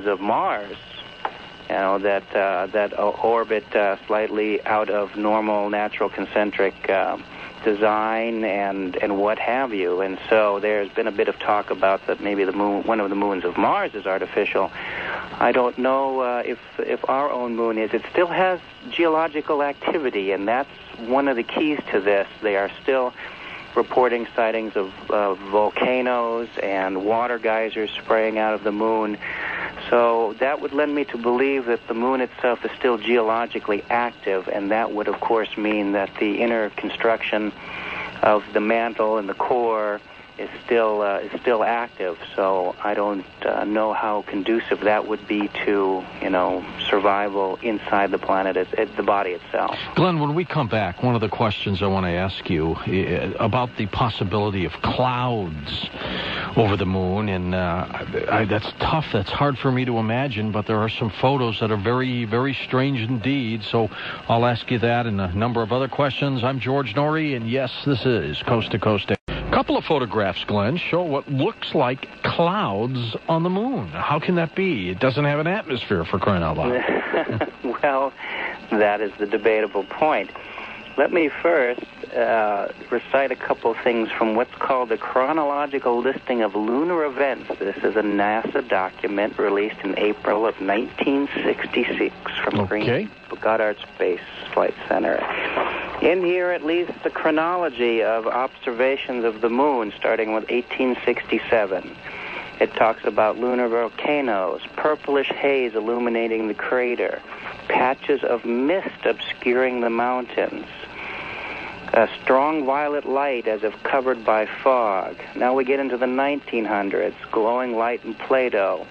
of Mars, that orbit slightly out of normal natural concentric design and what have you. And so there's been a bit of talk about that maybe the moon, one of the moons of Mars, is artificial. I don't know if our own moon is. It still has geological activity, and that's one of the keys to this. They are still reporting sightings of volcanoes and water geysers spraying out of the moon. So that would lend me to believe that the moon itself is still geologically active, and that would, of course, mean that the inner construction of the mantle and the core is still active. So I don't know how conducive that would be to survival inside the planet, the body itself. Glenn, when we come back, one of the questions I want to ask you about the possibility of clouds over the moon, and that's tough. That's hard for me to imagine, but there are some photos that are very, very strange indeed. So I'll ask you that and a number of other questions. I'm George Norrie, and yes, this is Coast to Coast. A couple of photographs, Glenn, show what looks like clouds on the moon. How can that be? It doesn't have an atmosphere, for crying out loud. Well, that is the debatable point. Let me first recite a couple things from what's called the Chronological Listing of Lunar Events. This is a NASA document released in April of 1966 from Green Goddard Space Flight Center. In here, it lists the chronology of observations of the moon, starting with 1867. It talks about lunar volcanoes, purplish haze illuminating the crater, patches of mist obscuring the mountains, a strong violet light as if covered by fog. Now we get into the 1900s, glowing light in Plato,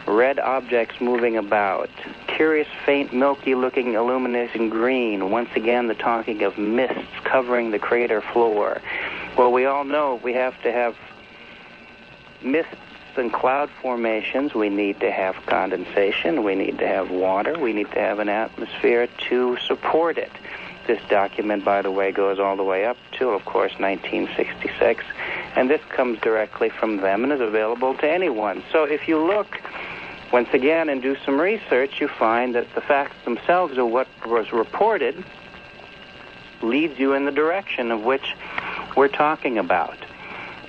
red objects moving about, curious faint milky-looking illuminating green. Once again, the talking of mists covering the crater floor. Well, we all know we have to have mists and cloud formations. We need to have condensation. We need to have water. We need to have an atmosphere to support it. This document, by the way, goes all the way up to, of course, 1966. And this comes directly from them and is available to anyone. So if you look once again and do some research, you find that the facts themselves of what was reported leads you in the direction of which we're talking about.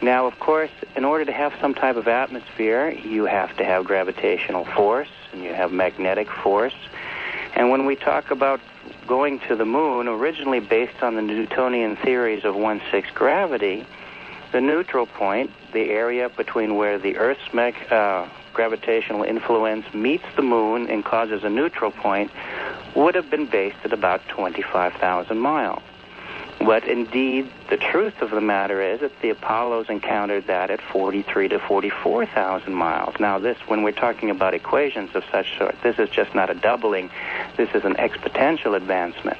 Now, of course, in order to have some type of atmosphere, you have to have gravitational force and you have magnetic force. And when we talk about going to the moon, originally based on the Newtonian theories of 1/6 gravity, the neutral point, the area between where the Earth's gravitational influence meets the moon and causes a neutral point, would have been based at about 25,000 miles. But indeed, the truth of the matter is that the Apollos encountered that at 43 to 44,000 miles. Now this, when we're talking about equations of such sort, this is just not a doubling, this is an exponential advancement.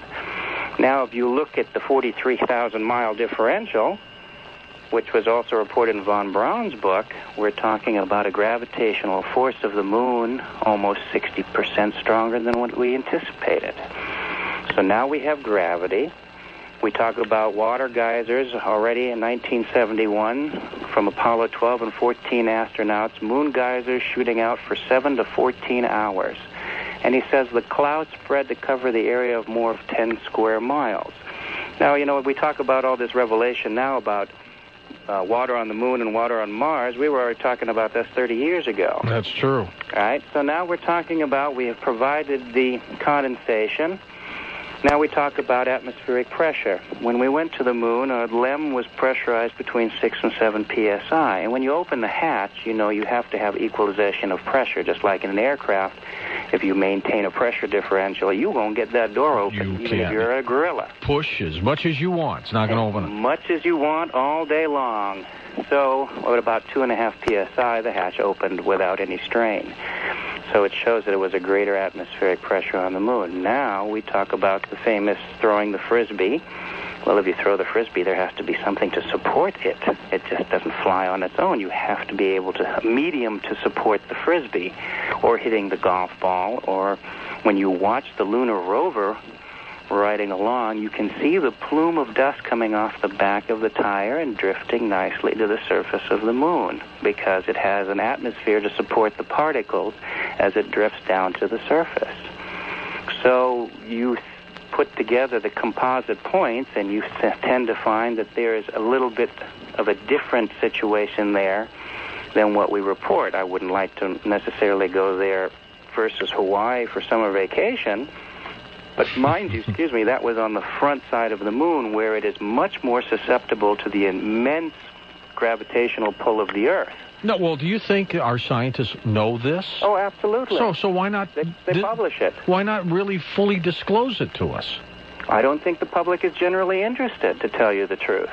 Now if you look at the 43,000 mile differential, which was also reported in von Braun's book, we're talking about a gravitational force of the moon almost 60% stronger than what we anticipated. So now we have gravity. We talk about water geysers already in 1971 from Apollo 12 and 14 astronauts, moon geysers shooting out for 7 to 14 hours. And he says the clouds spread to cover the area of more of 10 square miles. Now, we talk about all this revelation now about water on the moon and water on Mars. We were already talking about this 30 years ago. That's true. All right, so now we're talking about we have provided the condensation. Now we talk about atmospheric pressure. When we went to the moon, our LEM was pressurized between 6 and 7 psi. And when you open the hatch, you have to have equalization of pressure, just like in an aircraft. If you maintain a pressure differential, you won't get that door open, even if you're a gorilla. Push as much as you want. It's not going to open it. Much as you want all day long. So at about 2.5 psi, the hatch opened without any strain. So it shows that it was a greater atmospheric pressure on the moon. Now we talk about the famous throwing the frisbee. Well, if you throw the frisbee, there has to be something to support it. It just doesn't fly on its own. You have to be able to medium to support the frisbee, or hitting the golf ball, or when you watch the lunar rover riding along, you can see the plume of dust coming off the back of the tire and drifting nicely to the surface of the moon because it has an atmosphere to support the particles as it drifts down to the surface. So you put together the composite points, and you tend to find that there is a little bit of a different situation there than what we report. I wouldn't like to necessarily go there versus Hawaii for summer vacation, but mind you, that was on the front side of the moon, where it is much more susceptible to the immense gravitational pull of the Earth. No, well, do you think our scientists know this? Oh, absolutely. So why not... They publish it. Why not really fully disclose it to us? I don't think the public is generally interested, to tell you the truth.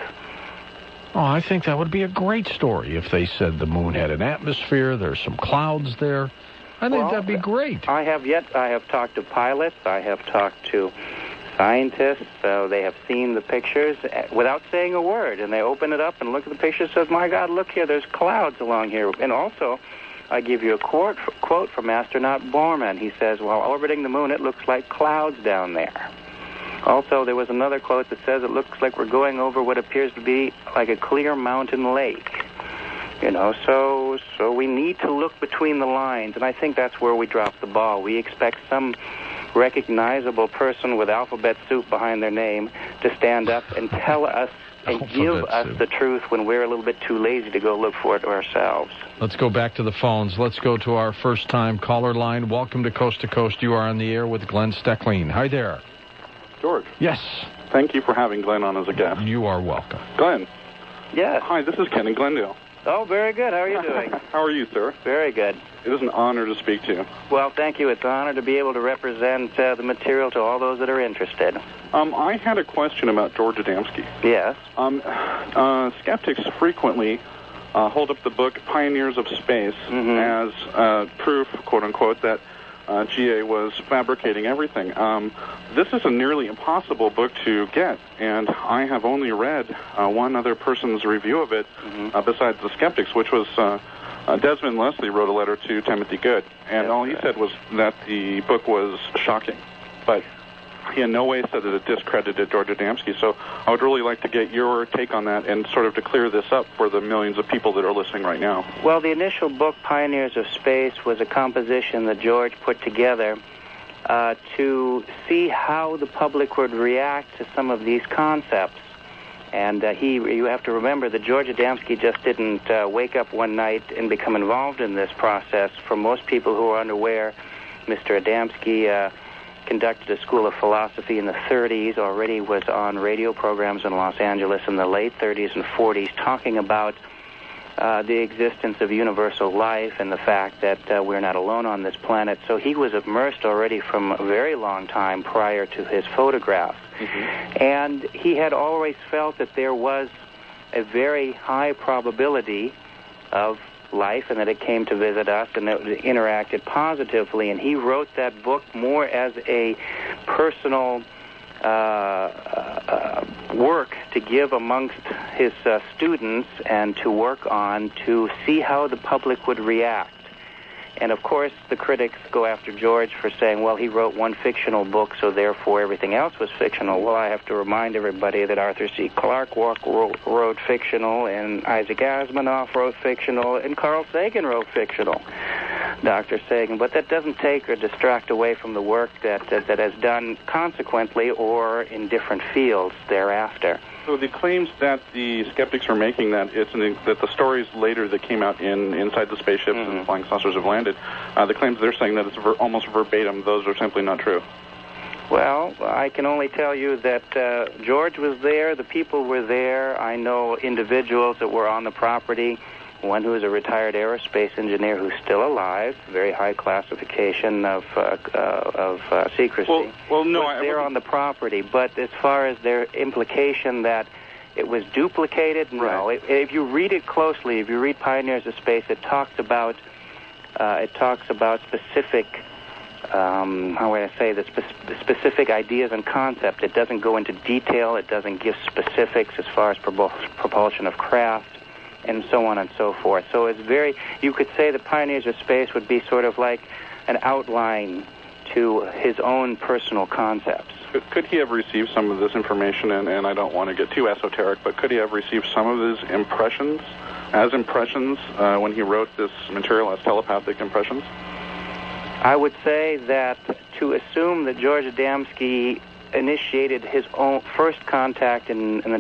Oh, I think that would be a great story if they said the moon had an atmosphere, there's some clouds there. I think that'd be great. I have talked to pilots, I have talked to scientists, they have seen the pictures without saying a word, and they open it up and look at the pictures and says, my God, look here, there's clouds along here. And also, I give you a quote from astronaut Borman. He says, while orbiting the moon, it looks like clouds down there. Also, there was another quote that says, it looks like we're going over what appears to be like a clear mountain lake. So we need to look between the lines, and I think that's where we drop the ball. We expect some recognizable person with alphabet soup behind their name to stand up and tell us and give us the truth when we're a little bit too lazy to go look for it ourselves. Let's go back to the phones. Let's go to our first-time caller line. Welcome to Coast to Coast. You are on the air with Glenn Steckling. Hi there. George. Yes. Thank you for having Glenn on as a guest. You are welcome. Glenn. Yes. Hi, this is Ken in Glendale. Oh, very good. How are you doing? How are you, sir? Very good. It is an honor to speak to you. Well, thank you. It's an honor to be able to represent the material to all those that are interested. I had a question about George Adamski. Yes. Skeptics frequently hold up the book Pioneers of Space as proof, quote-unquote, that GA was fabricating everything. This is a nearly impossible book to get, and I have only read one other person's review of it besides the skeptics, which was Desmond Leslie wrote a letter to Timothy Good, and all he said was that the book was shocking, but he in no way said that it discredited George Adamski. So I would really like to get your take on that and sort of to clear this up for the millions of people that are listening right now. Well, the initial book, Pioneers of Space, was a composition that George put together to see how the public would react to some of these concepts. And you have to remember that George Adamski just didn't wake up one night and become involved in this process. For most people who are unaware, Mr. Adamski conducted a school of philosophy in the 30s, already was on radio programs in Los Angeles in the late 30s and 40s, talking about the existence of universal life and the fact that we're not alone on this planet. So he was immersed already from a very long time prior to his photographs. And he had always felt that there was a very high probability of life and that it came to visit us and that it interacted positively. And he wrote that book more as a personal work to give amongst his students and to work on to see how the public would react. And, of course, the critics go after George for saying, well, he wrote one fictional book, so therefore everything else was fictional. Well, I have to remind everybody that Arthur C. Clarke wrote fictional, and Isaac Asimov wrote fictional, and Carl Sagan wrote fictional, Dr. Sagan. But that doesn't take or distract away from the work that has done consequently or in different fields thereafter. So the claims that the skeptics are making that that the stories later that came out in Inside the Spaceships and Flying Saucers Have Landed, the claims they're saying that it's almost verbatim, those are simply not true. Well, I can only tell you that George was there, the people were there. I know individuals that were on the property, one who is a retired aerospace engineer who's still alive, very high classification of secrecy. Well, no, was there on the property. But as far as their implication that it was duplicated, no. Right. If you read it closely, if you read Pioneers of Space, it talks about specific. How would I say this? Specific ideas and concept. It doesn't go into detail. It doesn't give specifics as far as propulsion of craft, and so on and so forth. So it's you could say the Pioneers of Space would be sort of like an outline to his own personal concepts. Could he have received some of this information, and I don't want to get too esoteric, but could he have received some of his impressions when he wrote this material as telepathic impressions? I would say that to assume that George Adamski initiated his own first contact in the